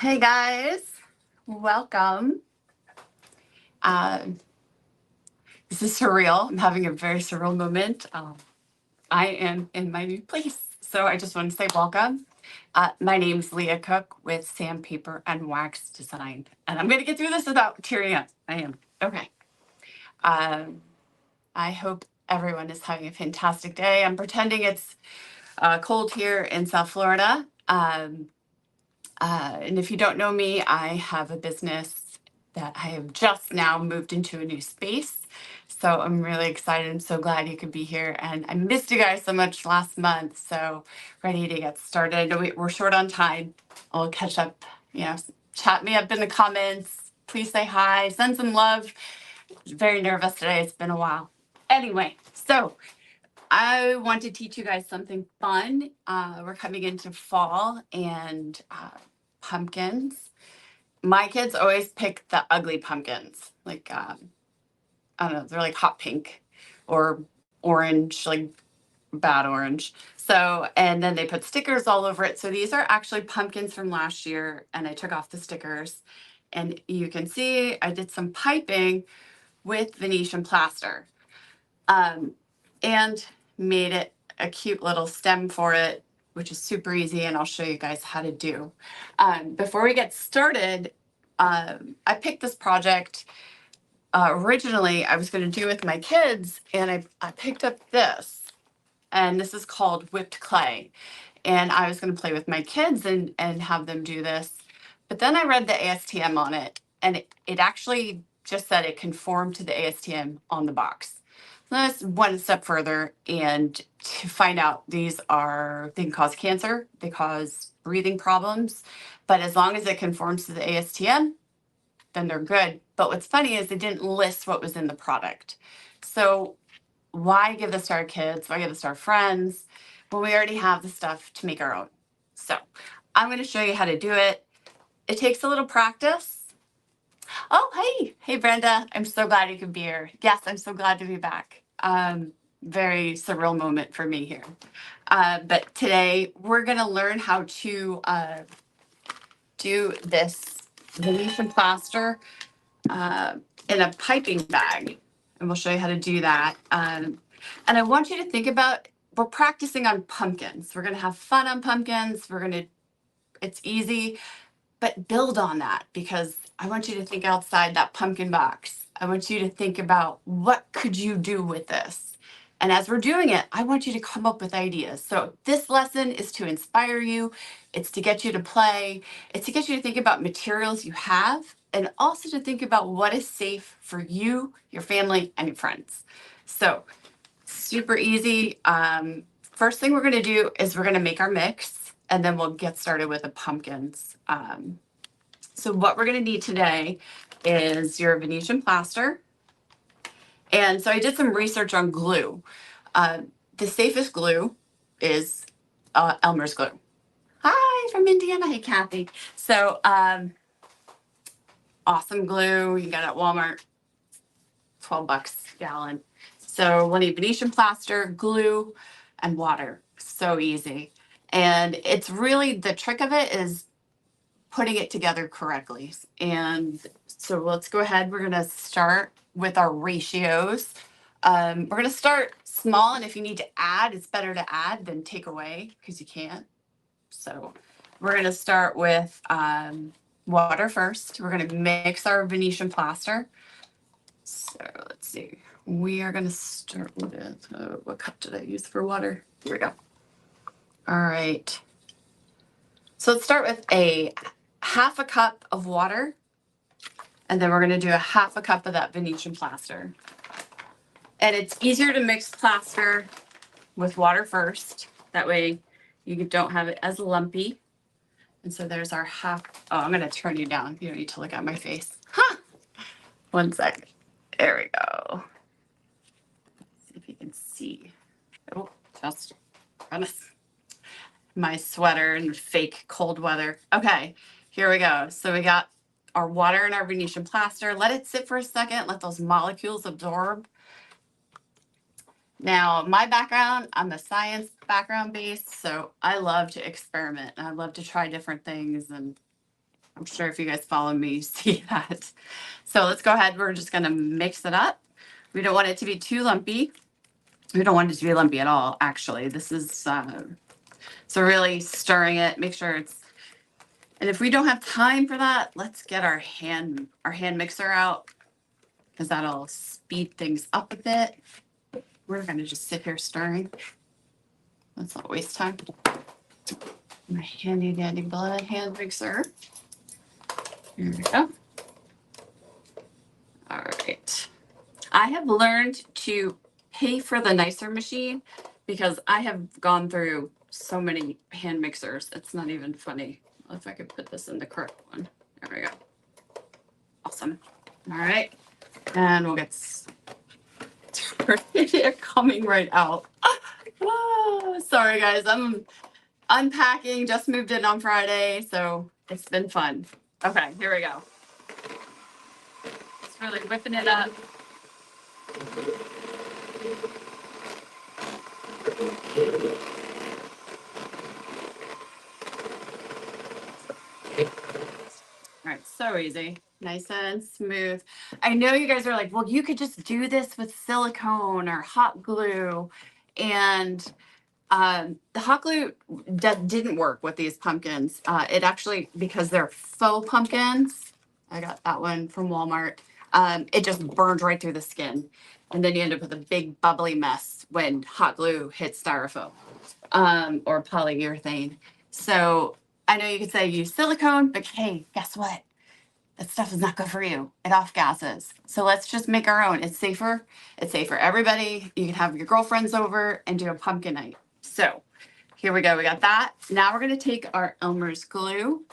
Hey guys, welcome. Um, this is surreal. I'm having a very surreal moment. I am in my new place, so I just want to say welcome. My name's Leah Cook with Sandpaper and Wax Design, and I'm going to get through this without tearing up. I am. Okay. Um, I hope everyone is having a fantastic day. I'm pretending it's cold here in South Florida. And if you don't know me, I have a business that I have just now moved into a new space. So I'm really excited. I'm so glad you could be here. And I missed you guys so much last month. So ready to get started. I know we're short on time. I'll catch up, chat me up in the comments. Please say hi, send some love. Very nervous today. It's been a while. Anyway, so I want to teach you guys something fun. We're coming into fall and pumpkins. My kids always pick the ugly pumpkins, like I don't know, they're like hot pink or orange, like bad orange. So, and then they put stickers all over it. So these are actually pumpkins from last year, and I took off the stickers. And you can see I did some piping with Venetian plaster. And made it a cute little stem for it, which is super easy, and I'll show you guys how to do. Before we get started, I picked this project. Originally, I was going to do with my kids, and I picked up this, and this is called whipped clay. And I was going to play with my kids and have them do this. But then I read the ASTM on it, and it actually just said it conformed to the ASTM on the box. So that's one step further, and to find out they can cause cancer, they cause breathing problems, but as long as it conforms to the ASTM, then they're good. But what's funny is they didn't list what was in the product. So why give this to our kids? Why give this to our friends when we already have the stuff to make our own? So I'm going to show you how to do it. It takes a little practice. Oh, hey, Brenda. I'm so glad you could be here. Yes, I'm so glad to be back. Very surreal moment for me here. But today we're going to learn how to do this Venetian plaster in a piping bag. And we'll show you how to do that. And I want you to think about, we're practicing on pumpkins. We're going to have fun on pumpkins. It's easy, but build on that, because I want you to think outside that pumpkin box. I want you to think about, what could you do with this? And as we're doing it, I want you to come up with ideas. So this lesson is to inspire you. It's to get you to play. It's to get you to think about materials you have, and also to think about what is safe for you, your family, and your friends. So super easy. First thing we're going to do is we're going to make our mix, and then we'll get started with the pumpkins. So what we're going to need today is your Venetian plaster. And so I did some research on glue. The safest glue is Elmer's glue. Hi, from Indiana. Hey, Kathy. So awesome glue. You can get it at Walmart, 12 bucks a gallon. So we'll need Venetian plaster, glue, and water. So easy. And it's really, the trick of it is putting it together correctly. And so let's go ahead. We're going to start with our ratios. We're going to start small, and if you need to add, it's better to add than take away, because you can't. So we're going to start with water first. We're going to mix our Venetian plaster. So let's see. We are going to start with, what cup did I use for water? Here we go. All right. So let's start with a half a cup of water, and then we're going to do a half a cup of that Venetian plaster. And it's easier to mix plaster with water first. That way you don't have it as lumpy. And so there's our half. Oh, I'm going to turn you down. You don't need to look at my face. Huh. One sec. There we go. Let's see if you can see. Oh, just my sweater and fake cold weather. Okay, here we go. So we got our water and our Venetian plaster. Let it sit for a second. Let those molecules absorb. Now, my background, I'm a science background based, so I love to experiment and I love to try different things. And I'm sure if you guys follow me, you see that. So let's go ahead. We're just going to mix it up. We don't want it to be too lumpy. We don't want it to be lumpy at all, actually. This is, so really stirring it, make sure it's, and if we don't have time for that, let's get our hand mixer out, because that'll speed things up a bit. We're going to just sit here stirring. Let's not waste time. My handy dandy blood hand mixer. Here we go. All right. I have learned to pay for the nicer machine because I have gone through so many hand mixers. It's not even funny. If I could put this in the correct one. There we go. Awesome. All right. And we'll get started. Coming right out. Oh, sorry, guys. I'm unpacking. Just moved in on Friday, so it's been fun. Okay, here we go. Just really whipping it up. All right, so easy, nice and smooth. I know you guys are like, well, you could just do this with silicone or hot glue. And the hot glue didn't work with these pumpkins. It actually, because they're faux pumpkins, I got that one from Walmart. It just burned right through the skin. And then you end up with a big bubbly mess when hot glue hits styrofoam or polyurethane. So I know you could say use silicone, but hey, guess what? That stuff is not good for you. It off gases. So let's just make our own. It's safer. It's safe for everybody. You can have your girlfriends over and do a pumpkin night. So here we go. We got that. Now we're going to take our Elmer's glue.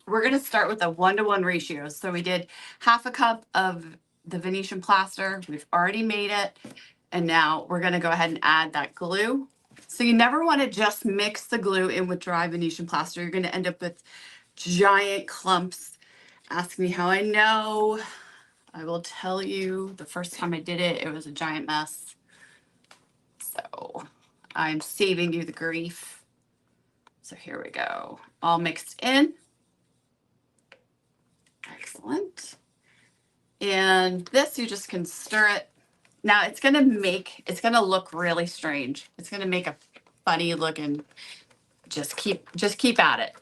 We're going to start with a 1-to-1 ratio. So we did half a cup of the Venetian plaster. We've already made it. And now we're going to go ahead and add that glue. So you never want to just mix the glue in with dry Venetian plaster. You're going to end up with giant clumps. Ask me how I know. I will tell you, the first time I did it, it was a giant mess. So I'm saving you the grief. So here we go. All mixed in. Excellent. And this, you just can stir it. Now it's going to look really strange. It's going to make a funny looking, just keep at it.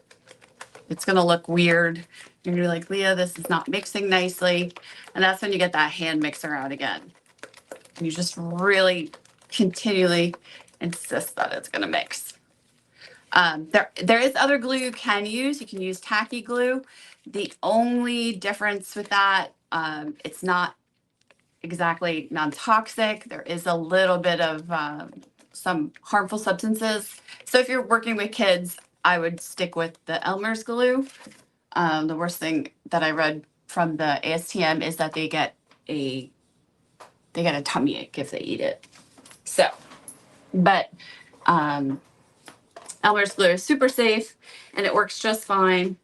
It's going to look weird. You're going to be like, Leah, this is not mixing nicely. And that's when you get that hand mixer out again. You just really continually insist that it's going to mix. There is other glue you can use. You can use tacky glue. The only difference with that, it's not exactly non-toxic. There is a little bit of some harmful substances. So if you're working with kids, I would stick with the Elmer's glue. The worst thing that I read from the ASTM is that they get a tummy ache if they eat it. So, but Elmer's glue is super safe and it works just fine.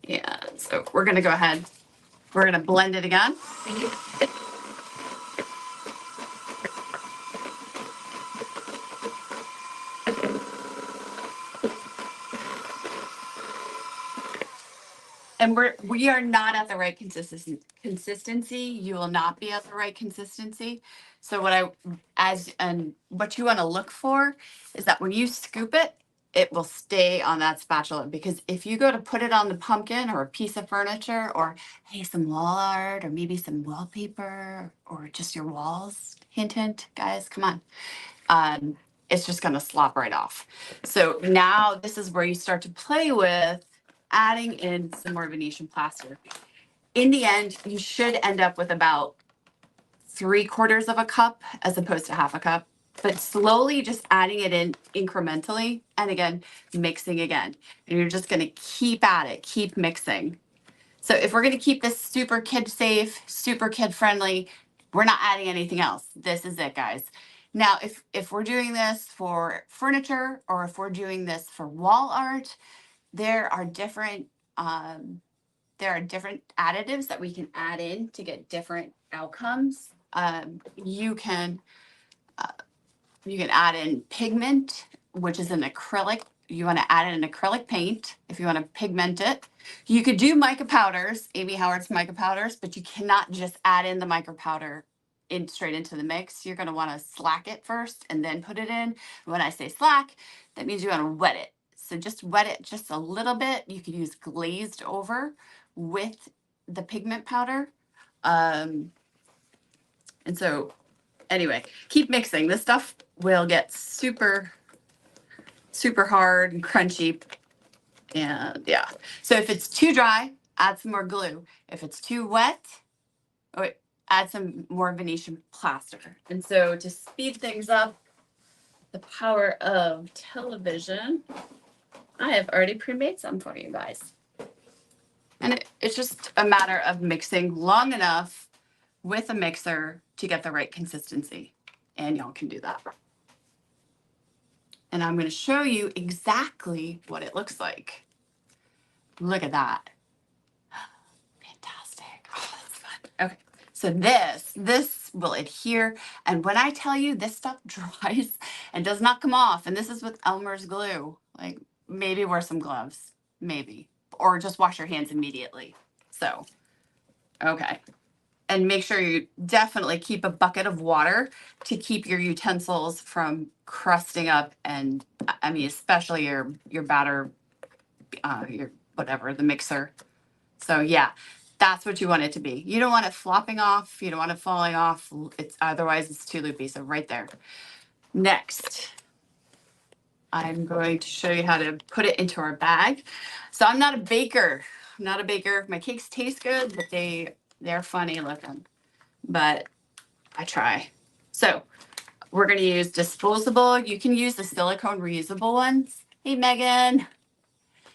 Yeah, so we're gonna go ahead. We're gonna blend it again. And we are not at the right consistency. You will not be at the right consistency. So what you want to look for is that when you scoop it, it will stay on that spatula, because if you go to put it on the pumpkin or a piece of furniture or hey, some wall art or maybe some wallpaper or just your walls, hint, guys, come on. It's just going to slop right off. So now this is where you start to play with adding in some more Venetian plaster. In the end, you should end up with about 3/4 of a cup as opposed to half a cup, but slowly just adding it in incrementally. And again, mixing again. And you're just going to keep at it, keep mixing. So if we're going to keep this super kid safe, super kid friendly, we're not adding anything else. This is it, guys. Now, if we're doing this for furniture or if we're doing this for wall art, there are different additives that we can add in to get different outcomes. You can add in pigment, which is an acrylic you want to add in an acrylic paint if you want to pigment it. You could do mica powders, Amy Howard's mica powders, but you cannot just add in the mica powder straight into the mix. You're going to want to slack it first and then put it in. When I say slack, that means you want to wet it. So just wet it just a little bit. You could use glazed over with the pigment powder. And so anyway, keep mixing. This stuff will get super hard and crunchy. And yeah, so if it's too dry, add some more glue. If it's too wet, add some more Venetian plaster. And so to speed things up, the power of television, I have already pre-made some for you guys. And it's just a matter of mixing long enough with a mixer to get the right consistency. And y'all can do that. And I'm going to show you exactly what it looks like. Look at that. Fantastic. Oh, that's fun. Okay. So this will adhere. And when I tell you this stuff dries and does not come off, and this is with Elmer's glue, like maybe wear some gloves, maybe, or just wash your hands immediately. So, okay. And make sure you definitely keep a bucket of water to keep your utensils from crusting up. And I mean, especially your batter, your whatever, the mixer. So yeah, that's what you want it to be. You don't want it flopping off. You don't want it falling off. Otherwise it's too loopy. So right there. Next, I'm going to show you how to put it into our bag. So I'm not a baker. I'm not a baker. My cakes taste good, but they're funny looking. But I try. So we're going to use disposable. You can use the silicone reusable ones. Hey, Megan.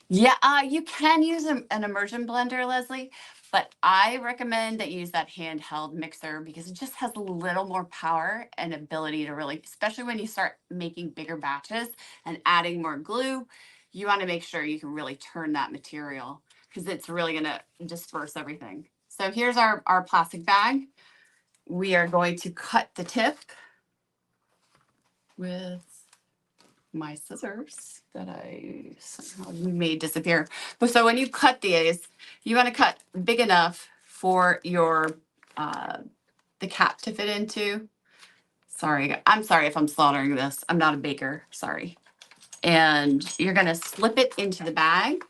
Yeah, you can use an immersion blender, Leslie, but I recommend that you use that handheld mixer because it just has a little more power and ability to really, especially when you start making bigger batches and adding more glue, you want to make sure you can really turn that material because it's really going to disperse everything. So here's our plastic bag. We are going to cut the tip with my scissors that I somehow made disappear. But so when you cut these, you want to cut big enough for your the cap to fit into. Sorry, I'm sorry if I'm slaughtering this. I'm not a baker, sorry. And you're gonna slip it into the bag.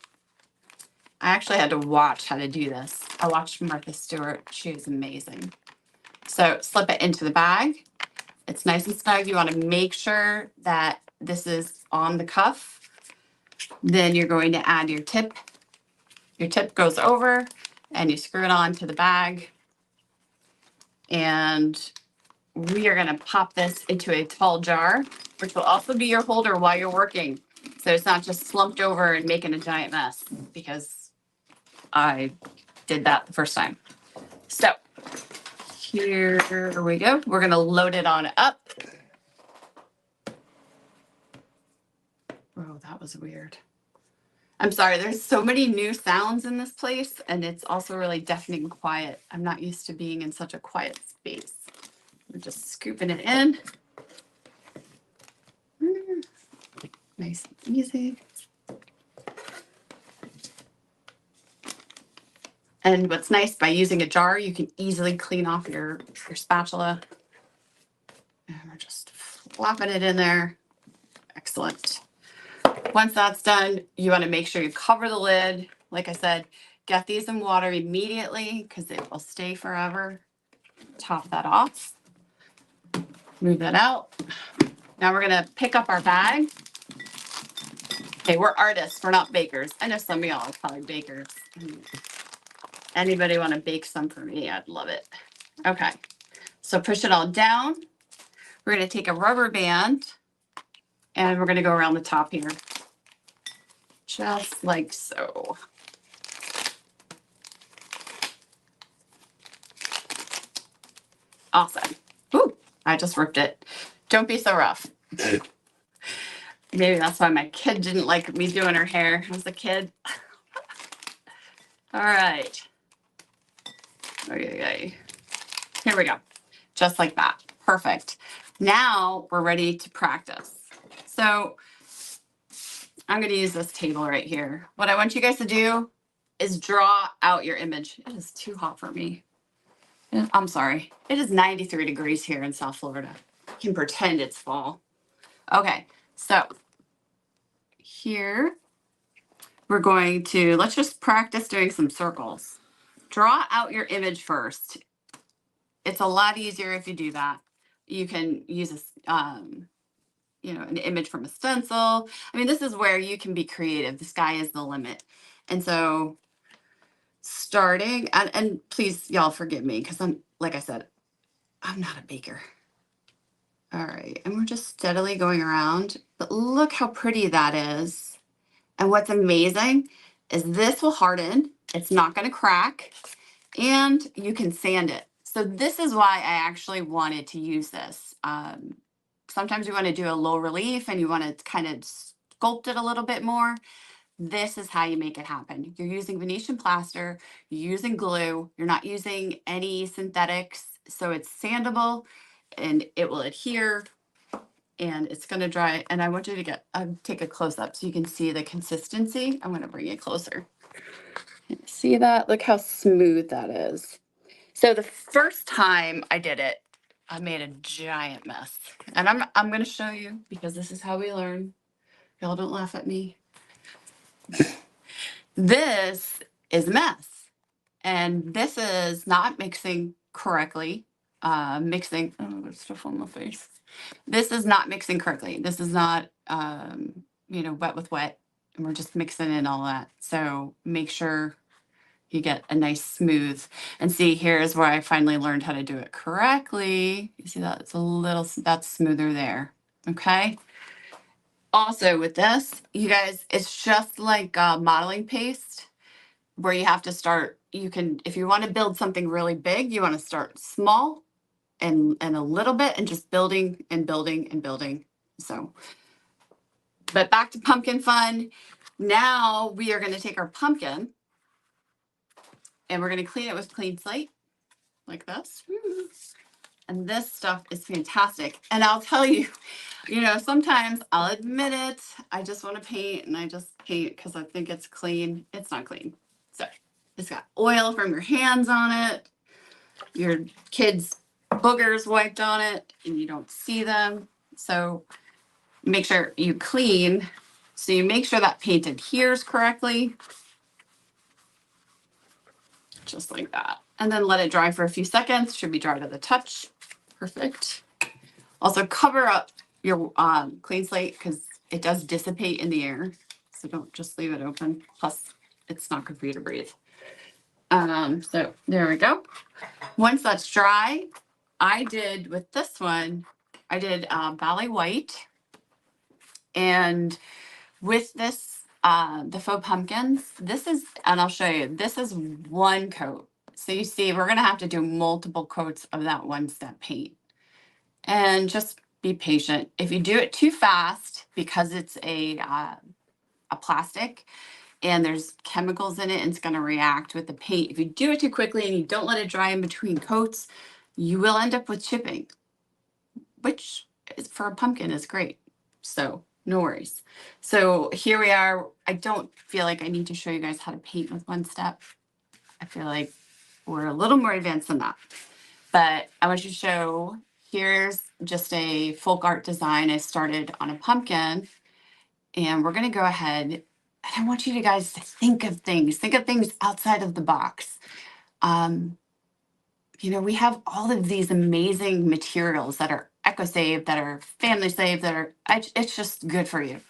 I actually had to watch how to do this. I watched Martha Stewart. She is amazing. So slip it into the bag. It's nice and snug. You want to make sure that this is on the cuff. Then you're going to add your tip. Your tip goes over and you screw it on to the bag. And we are going to pop this into a tall jar, which will also be your holder while you're working. So it's not just slumped over and making a giant mess because I did that the first time. So here we go. We're going to load it on up. Oh, that was weird. I'm sorry, there's so many new sounds in this place, and it's also really deafening quiet. I'm not used to being in such a quiet space. We're just scooping it in. Nice and easy. And what's nice, by using a jar, you can easily clean off your spatula. And we're just flopping it in there. Excellent. Once that's done, you want to make sure you cover the lid. Like I said, get these in water immediately because it will stay forever. Top that off. Move that out. Now we're going to pick up our bag. Okay, we're artists. We're not bakers. I know some of y'all are probably bakers. Anybody want to bake some for me? I'd love it. Okay, so push it all down. We're going to take a rubber band and we're going to go around the top here. Just like so. Awesome. Ooh, I just ripped it. Don't be so rough. Maybe that's why my kid didn't like me doing her hair as a kid. All right. Okay. Here we go. Just like that. Perfect. Now we're ready to practice. So I'm going to use this table right here. What I want you guys to do is draw out your image. It is too hot for me. I'm sorry. It is 93 degrees here in South Florida. I can pretend it's fall. Okay, so here we're going to, let's just practice doing some circles. Draw out your image first. It's a lot easier if you do that. You can use an image from a stencil. I mean, this is where you can be creative. The sky is the limit. And so starting, and please, y'all forgive me, because like I said, I'm not a baker. All right, and we're just steadily going around, but look how pretty that is. And what's amazing is this will harden. It's not going to crack, and you can sand it. So this is why I actually wanted to use this. Sometimes you want to do a low relief and you want to kind of sculpt it a little bit more. This is how you make it happen. You're using Venetian plaster, you're using glue, you're not using any synthetics, so it's sandable and it will adhere and it's going to dry. And I want you to take a close up so you can see the consistency. I'm going to bring it closer. See that? Look how smooth that is. So the first time I did it, I made a giant mess. And I'm going to show you because this is how we learn. Y'all don't laugh at me. This is a mess. And this is not mixing correctly. Mixing, oh, there's stuff on my face. This is not mixing correctly. This is not, wet with wet. And we're just mixing in all that. So make sure you get a nice smooth. And see, here's where I finally learned how to do it correctly. You see that? It's that's smoother there. Okay. Also with this, you guys, it's just like modeling paste where you have to start. If you want to build something really big, you want to start small and a little bit and just building and building and building. So, but back to pumpkin fun. Now we are going to take our pumpkin and we're going to clean it with clean slate like this. And this stuff is fantastic. And I'll tell you, sometimes I'll admit it. I just want to paint and I just paint because I think it's clean. It's not clean. So it's got oil from your hands on it. Your kids' boogers wiped on it and you don't see them. So make sure you clean. So you make sure that paint adheres correctly. Just like that. And then let it dry for a few seconds. Should be dry to the touch. Perfect. Also cover up your clean slate because it does dissipate in the air. So don't just leave it open. Plus, it's not good for you to breathe. So there we go. Once that's dry, I did with this one, I did Valley White. And with this, the faux pumpkins, and I'll show you, this is one coat. So you see, we're going to have to do multiple coats of that one step paint. And just be patient. If you do it too fast, because it's a plastic and there's chemicals in it and it's going to react with the paint. If you do it too quickly and you don't let it dry in between coats, you will end up with chipping, which for a pumpkin is great. So no worries. So here we are. I don't feel like I need to show you guys how to paint with one step. I feel like we're a little more advanced than that. But I want you to show, here's just a folk art design I started on a pumpkin. And we're going to go ahead and I want you guys to think of things outside of the box. We have all of these amazing materials that are eco-safe, that are family safe, it's just good for you.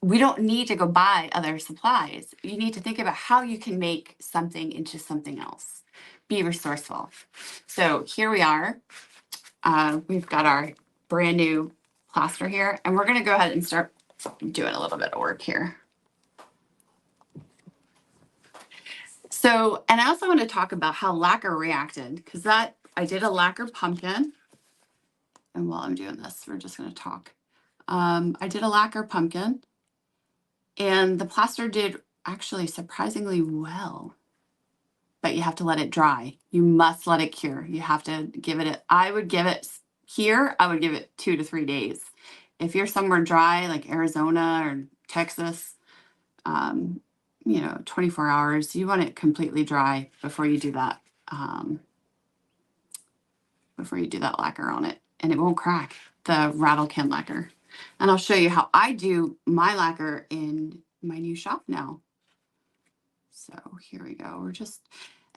We don't need to go buy other supplies. You need to think about how you can make something into something else. Be resourceful. So here we are. We've got our brand new plaster here, and we're going to go ahead and start doing a little bit of work here. So, and I also want to talk about how lacquer reacted, because I did a lacquer pumpkin. And while I'm doing this, we're just going to talk. I did a lacquer pumpkin, and the plaster did actually surprisingly well. But you have to let it dry. You must let it cure. You have to give it, I would give it 2 to 3 days. If you're somewhere dry, like Arizona or Texas, 24 hours. You want it completely dry before you do that. Before you do that lacquer on it, and it won't crack, the rattle can lacquer. And I'll show you how I do my lacquer in my new shop now. So here we go.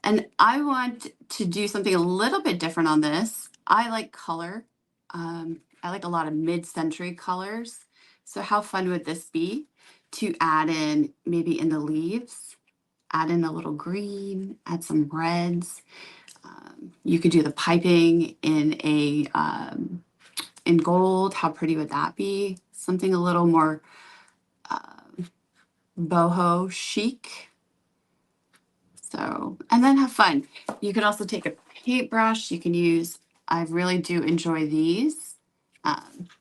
And I want to do something a little bit different on this. I like color. I like a lot of mid-century colors. So how fun would this be to add in, maybe in the leaves, add in a little green, add some reds. You could do the piping in in gold. How pretty would that be? Something a little more boho chic. So, and then have fun. You could also take a paintbrush. You can use, I really do enjoy these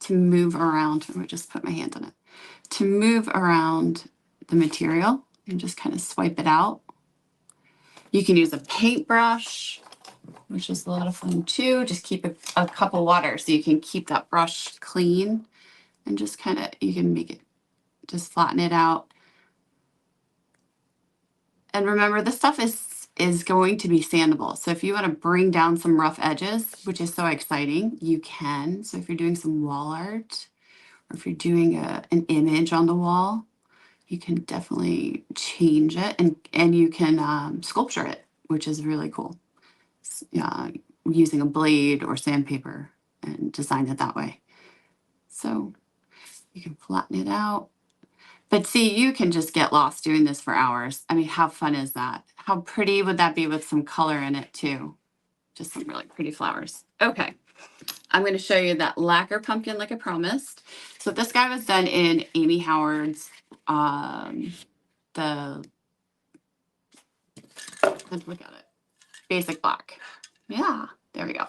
to move around. Let me just put my hand on it. To move around the material and just kind of swipe it out. You can use a paintbrush, which is a lot of fun too. Just keep a cup of water so you can keep that brush clean, and just kind of, you can make it, just flatten it out. And remember, this stuff is going to be sandable. So if you want to bring down some rough edges, which is so exciting, you can. So if you're doing some wall art, or if you're doing an image on the wall, you can definitely change it, and you can sculpture it, which is really cool. Using a blade or sandpaper and design it that way. So you can flatten it out. But see, you can just get lost doing this for hours. I mean, how fun is that? How pretty would that be with some color in it too? Just some really pretty flowers. Okay, I'm going to show you that lacquer pumpkin like I promised. So this guy was done in Amy Howard's, let's look at it, basic black. Yeah, there we go.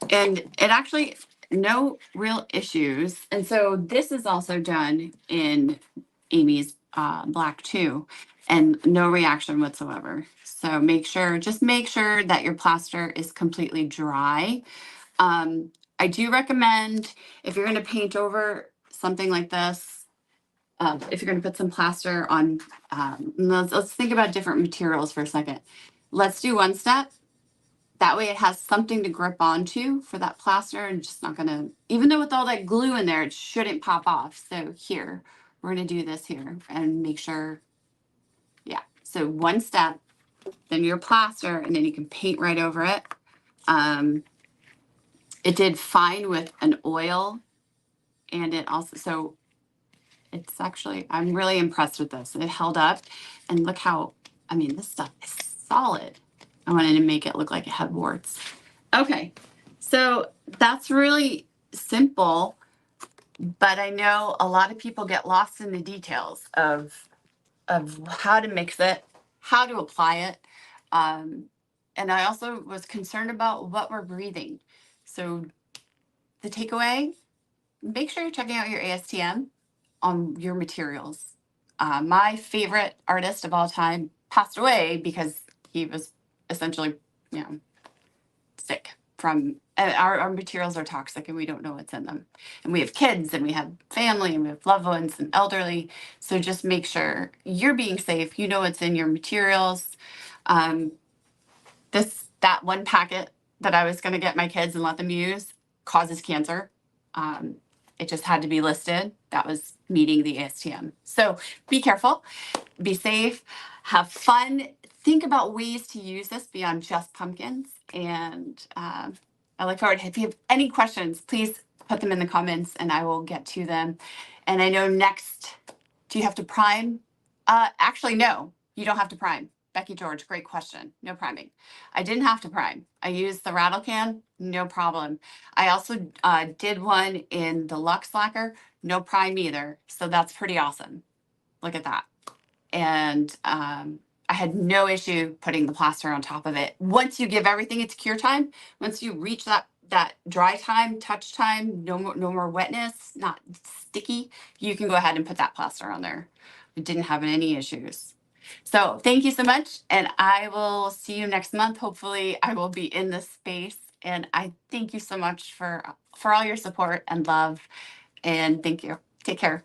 And it actually, no real issues. And so this is also done in Amy's black too, and no reaction whatsoever. So just make sure that your plaster is completely dry. I do recommend, if you're going to paint over something like this, if you're going to put some plaster on, let's think about different materials for a second. Let's do one step. That way it has something to grip onto for that plaster, and just not gonna, even though with all that glue in there, it shouldn't pop off. So here, we're gonna do this here and make sure, yeah. So one step, then your plaster, and then you can paint right over it. It did fine with an oil, and it also, so it's actually, I'm really impressed with this. It held up, and look how, I mean, this stuff is solid. I wanted to make it look like it had warts. Okay, so that's really simple, but I know a lot of people get lost in the details of how to mix it, how to apply it. And I also was concerned about what we're breathing. So the takeaway, make sure you're checking out your ASTM on your materials. My favorite artist of all time passed away because he was essentially, sick from our materials are toxic, and we don't know what's in them. And we have kids, and we have family, and we have loved ones and elderly. So just make sure you're being safe. You know what's in your materials. That one packet that I was going to get my kids and let them use causes cancer. It just had to be listed. That was meeting the ASTM. So be careful, be safe, have fun. Think about ways to use this beyond just pumpkins. And I look forward. If you have any questions, please put them in the comments and I will get to them. And I know next, do you have to prime? Actually, no, you don't have to prime. Becky George, great question. No priming. I didn't have to prime. I used the rattle can, no problem. I also did one in the Luxe lacquer, no prime either. So that's pretty awesome. Look at that. And I had no issue putting the plaster on top of it. Once you give everything its cure time, once you reach that dry time, touch time, no more wetness, not sticky, you can go ahead and put that plaster on there. It didn't have any issues. So thank you so much, and I will see you next month. Hopefully I will be in this space, and I thank you so much for all your support and love, and thank you. Take care.